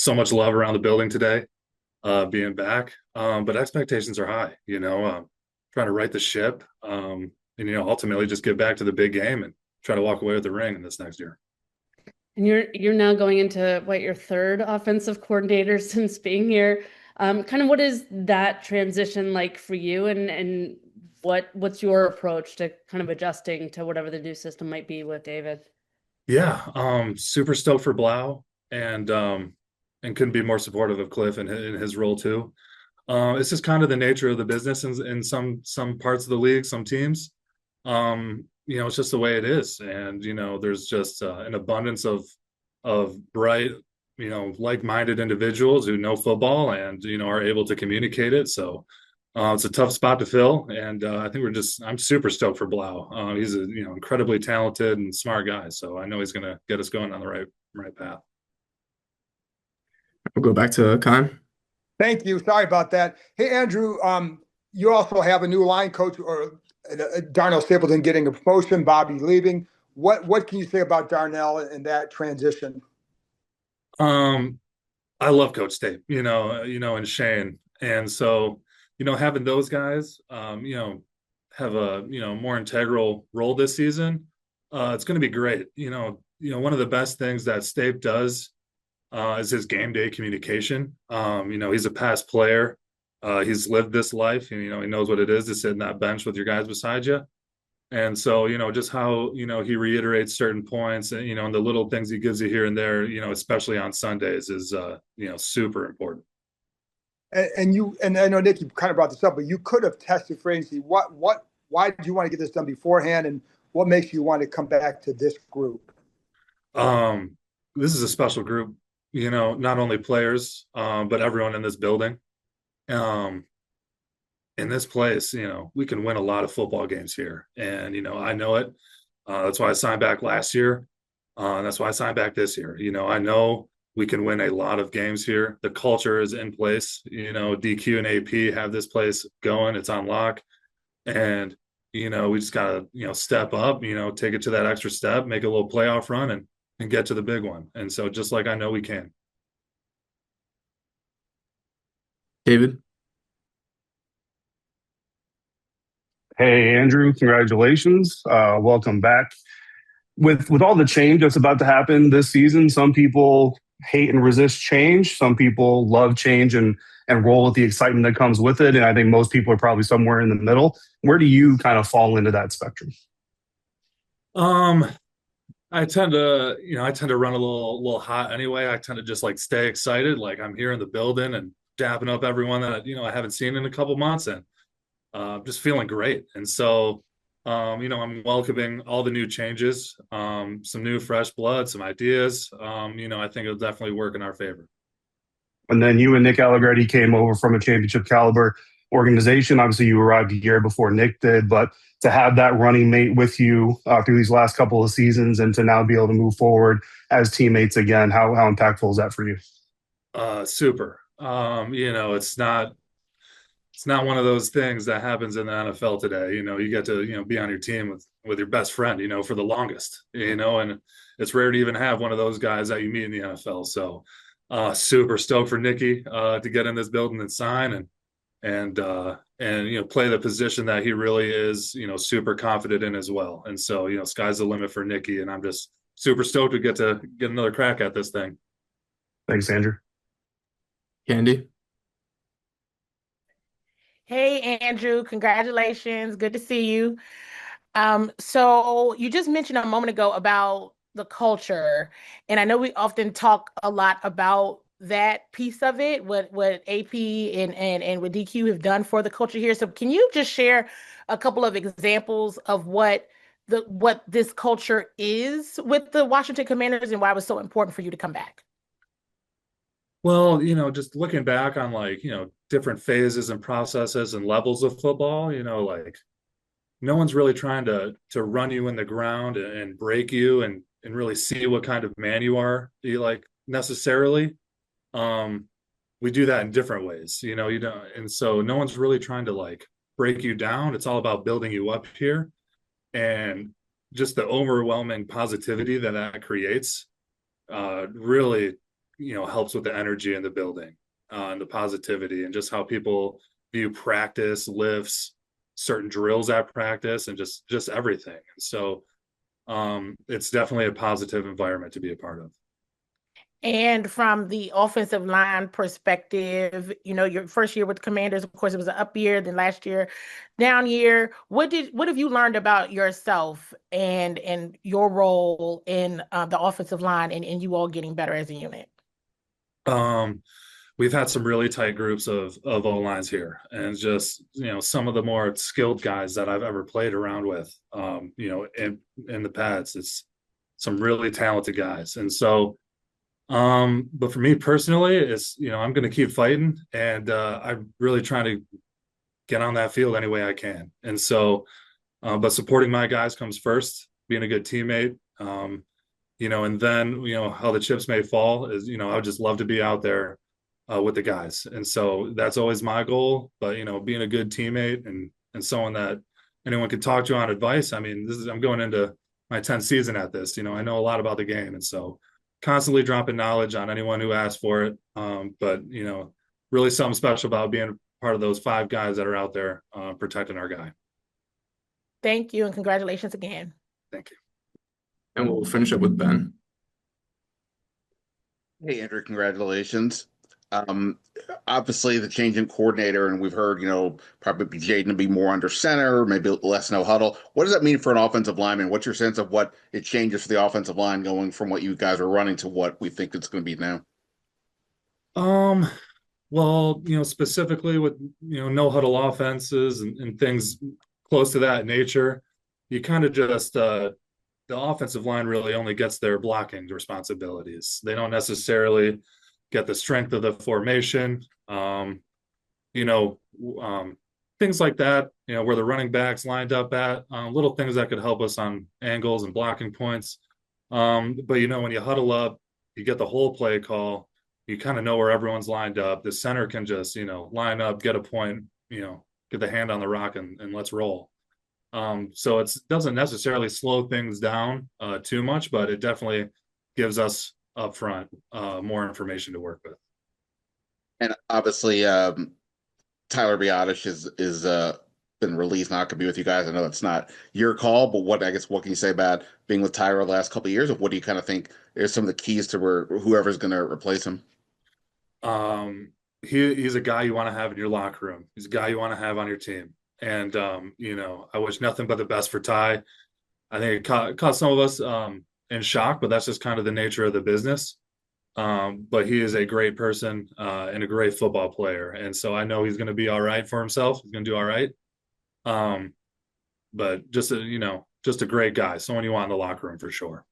so much love around the building today, being back. But expectations are high, trying to right the ship, and ultimately just get back to the big game and try to walk away with the ring in this next year. And you're now going into what, your third offensive coordinator since being here. Kind of what is that transition like for you, and what's your approach to kind of adjusting to whatever the new system might be with David? Yeah, super stoked for Blau, and couldn't be more supportive of Cliff in his role too. It's just kind of the nature of the business in some parts of the league, some teams. It's just the way it is, and there's just an abundance of bright, like-minded individuals who know football and are able to communicate it. So it's a tough spot to fill, and I think I'm super stoked for Blau. He's a incredibly talented and smart guy, so I know he's going to get us going on the right path. We'll go back to Khan. Thank you. Sorry about that. Hey, Andrew, you also have a new line coach, or Darnell Stapleton getting a promotion, Bobby leaving. What can you say about Darnell and that transition? I love Coach Stape, and Shane, and so having those guys, have a more integral role this season. It's going to be great. One of the best things that Stape does is his game day communication. He's a past player. He's lived this life, and he knows what it is to sit in that bench with your guys beside you. And so, just how, he reiterates certain points and, and the little things he gives you here and there, especially on Sundays is, super important. And I know, Nick, you kind of brought this up, but you could have tested for agency. Why did you want to get this done beforehand? And what makes you want to come back to this group? This is a special group, not only players, but everyone in this building. In this place, we can win a lot of football games here. And, I know it. That's why I signed back last year. And that's why I signed back this year. I know we can win a lot of games here. The culture is in place. DQ and AP have this place going. It's on lock. And, we just got to, step up, take it to that extra step, make a little playoff run and get to the big one. And so just like I know we can. David. Hey, Andrew, congratulations. Welcome back. With all the change that's about to happen this season, some people hate and resist change. Some people love change and roll with the excitement that comes with it. And I think most people are probably somewhere in the middle. Where do you kind of fall into that spectrum? I tend to run a little hot anyway. I tend to just like stay excited. Like I'm here in the building and dapping up everyone that, I haven't seen in a couple months, and just feeling great. And so, I'm welcoming all the new changes, some new fresh blood, some ideas. I think it'll definitely work in our favor. And then you and Nick Allegretti came over from a championship caliber organization. Obviously, you arrived a year before Nick did, but to have that running mate with you through these last couple of seasons and to now be able to move forward as teammates again, how impactful is that for you? Super. It's not one of those things that happens in the NFL today. You get to, be on your team with your best friend, for the longest, and it's rare to even have one of those guys that you meet in the NFL. So super stoked for Nicky to get in this building and sign and play the position that he really is, super confident in as well. And so, sky's the limit for Nicky, and I'm just super stoked to get another crack at this thing. Thanks, Andrew. Candy. Hey, Andrew, congratulations. Good to see you. So you just mentioned a moment ago about the culture, and I know we often talk a lot about that piece of it, what AP and what DQ have done for the culture here. So can you just share a couple of examples of what this culture is with the Washington Commanders and why it was so important for you to come back? Well, just looking back on different phases and processes and levels of football, no one's really trying to run you in the ground and break you and really see what kind of man you are, necessarily. We do that in different ways, and so no one's really trying to break you down. It's all about building you up here, and just the overwhelming positivity that creates really helps with the energy in the building, and the positivity, and just how people view practice, lifts, certain drills at practice, and just everything. And so it's definitely a positive environment to be a part of. And from the offensive line perspective, your first year with the Commanders, of course, it was an up year. Then last year, down year. What have you learned about yourself and your role in the offensive line and you all getting better as a unit? We've had some really tight groups of O-lines here, and just some of the more skilled guys that I've ever played around with. In the past, it's some really talented guys, and so. But for me personally, it's I'm going to keep fighting, and I'm really trying to get on that field any way I can. And so, but supporting my guys comes first, being a good teammate. And then how the chips may fall is I would just love to be out there with the guys, and so that's always my goal. But being a good teammate and someone that anyone can talk to on advice. I mean, I'm going into my 10th season at this. I know a lot about the game, and so. Constantly dropping knowledge on anyone who asks for it. But really something special about being part of those 5 guys that are out there protecting our guy. Thank you, and congratulations again. Thank you. And we'll finish up with Ben. Hey, Andrew, congratulations. Obviously the change in coordinator, and we've heard, probably Jaden to be more under center, maybe less no huddle. What does that mean for an offensive lineman? What's your sense of what it changes for the offensive line going from what you guys are running to what we think it's going to be now? Well, specifically with, no huddle offenses and things close to that nature, you kind of just, the offensive line really only gets their blocking responsibilities. They don't necessarily get the strength of the formation, things like that, where the running backs lined up at, little things that could help us on angles and blocking points. But, when you huddle up, you get the whole play call, you kind of know where everyone's lined up. The center can just, line up, get a point, get the hand on the rock and let's roll. So it doesn't necessarily slow things down too much, but it definitely gives us up front more information to work with. And obviously, Tyler Biotish is been released, not going to be with you guys. I know it's not your call, but what can you say about being with Tyler the last couple of years? Of what do you kind of think are some of the keys to where whoever's going to replace him? He's a guy you want to have in your locker room. He's a guy you want to have on your team. And I wish nothing but the best for Ty. I think it caught some of us in shock, but that's just kind of the nature of the business. But he is a great person and a great football player. And so I know he's going to be all right for himself. He's going to do all right. But just a great guy, someone you want in the locker room for sure.